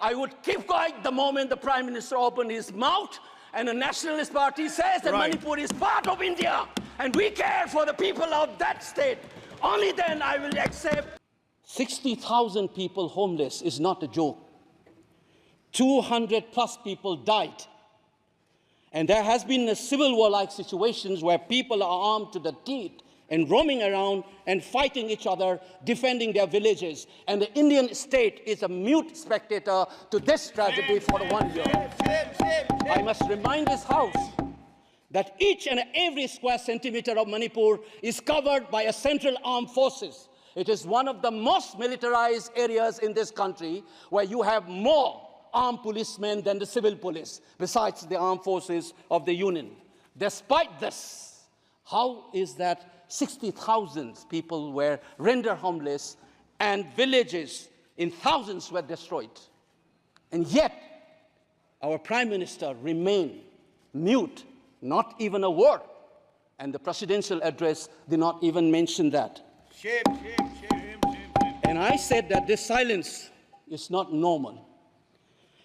I would keep quiet the moment the Prime Minister opened his mouth and the Nationalist Party says that Manipur is part of India and we care for the people of that state. Only then I will accept. 60,000 people homeless is not a joke. 200 plus people died. And there has been a civil war-like situations where people are armed to the teeth and roaming around and fighting each other, defending their villages. And the Indian state is a mute spectator to this tragedy for 1 year. I must remind this House that each and every square centimeter of Manipur is covered by a central armed forces. It is one of the most militarized areas in this country where you have more armed policemen than the civil police, besides the armed forces of the Union. Despite this, how is that 60,000 people were rendered homeless and villages in thousands were destroyed? And yet, our Prime Minister remained mute, not even a word. And the presidential address did not even mention that. Shame, shame, shame, shame. And I said that this silence is not normal.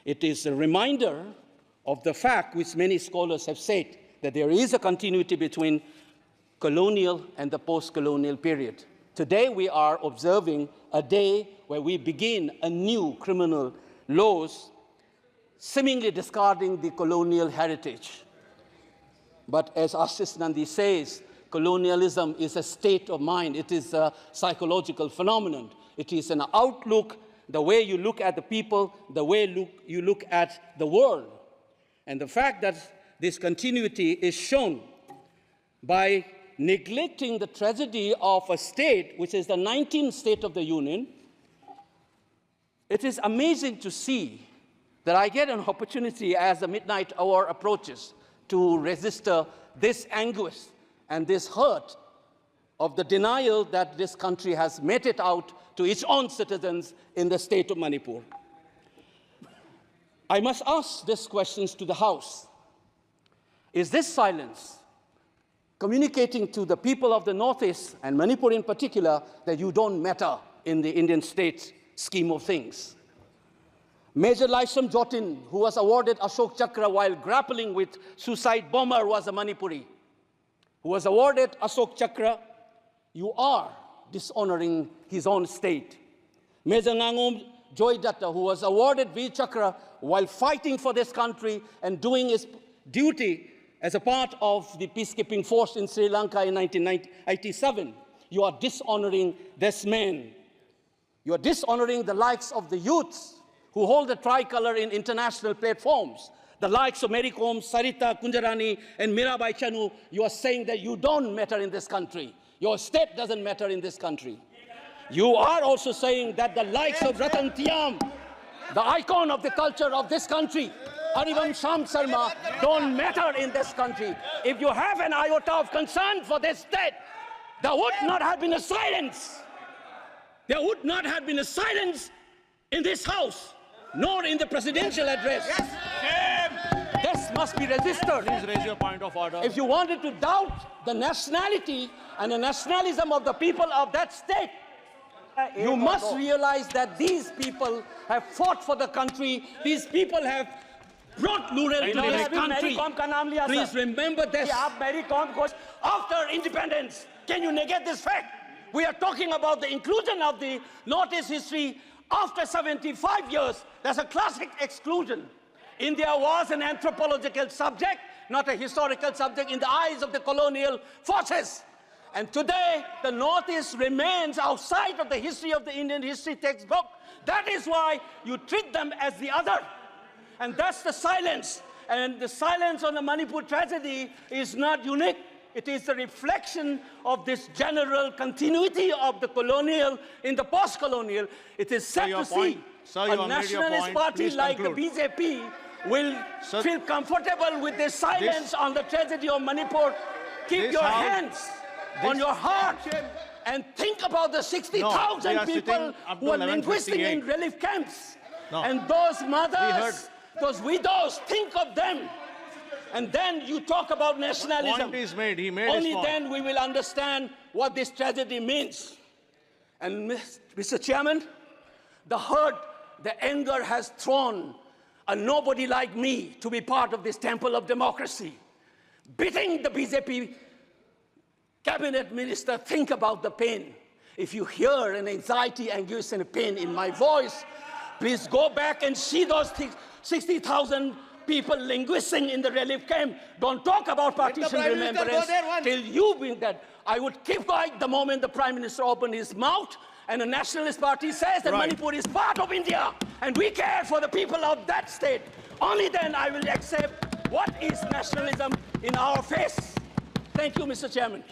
It is a reminder of the fact which many scholars have said, that there is a continuity between colonial and the post-colonial period. Today we are observing a day where we begin a new criminal laws, seemingly discarding the colonial heritage. But as Ashish Nandi says, colonialism is a state of mind. It is a psychological phenomenon. It is an outlook, the way you look at the people, the way you look at the world. And the fact that this continuity is shown by neglecting the tragedy of a state, which is the 19th state of the Union, it is amazing to see that I get an opportunity as the midnight hour approaches to register this anguish and this hurt of the denial that this country has meted out to its own citizens in the state of Manipur. I must ask these questions to the House. Is this silence communicating to the people of the Northeast, and Manipur in particular, that you don't matter in the Indian state scheme of things? Major Laisam Jotin, who was awarded Ashok Chakra while grappling with suicide bomber, was a Manipuri, who was awarded Ashok Chakra. You are dishonoring his own state. Major Ngangom Joy Datta, who was awarded Veer Chakra while fighting for this country and doing his duty as a part of the peacekeeping force in Sri Lanka in 1987. You are dishonoring this man. You are dishonoring the likes of the youths who hold the tricolor in international platforms. The likes of Mary Kom, Sarita Kunjarani, and Mirabai Chanu. You are saying that you don't matter in this country. Your state doesn't matter in this country. You are also saying that the likes of Ratan Tiam, the icon of the culture of this country, Harivam Sham Sharma, don't matter in this country. If you have an iota of concern for this state, there would not have been a silence. There would not have been a silence in this House, nor in the presidential address. This must be registered. Please raise your point of order. If you wanted to doubt the nationality and the nationalism of the people of that state, you must realize that these people have fought for the country. These people have brought rural to this country. Please remember this. After independence, can you negate this fact? We are talking about the inclusion of the Northeast history after 75 years. That's a classic exclusion. India was an anthropological subject, not a historical subject in the eyes of the colonial forces. And today, the Northeast remains outside of the history of the Indian history textbook. That is why you treat them as the other. And that's the silence. And the silence on the Manipur tragedy is not unique. It is a reflection of this general continuity of the colonial in the post-colonial. It is sad to see a nationalist party like the BJP will feel comfortable with this silence on the tragedy of Manipur. Keep your hands on your heart and think about the 60,000 people who are linguistic in relief camps. And those mothers, those widows, think of them. And then you talk about nationalism. The point is made. He made Only his point. then we will understand what this tragedy means. And Mr. Chairman, the hurt the anger has thrown a nobody like me to be part of this temple of democracy. Beating the BJP cabinet minister, think about the pain. If you hear an anxiety, anguish, and a pain in my voice, please go back and see those 60,000 people languishing in the relief camp. Don't talk about partition remembrance till you bring that. I would keep quiet the moment the Prime Minister opened his mouth and the Nationalist Party says that Manipur is part of India and we care for the people of that state. Only then I will accept what is nationalism in our face. Thank you, Mr. Chairman.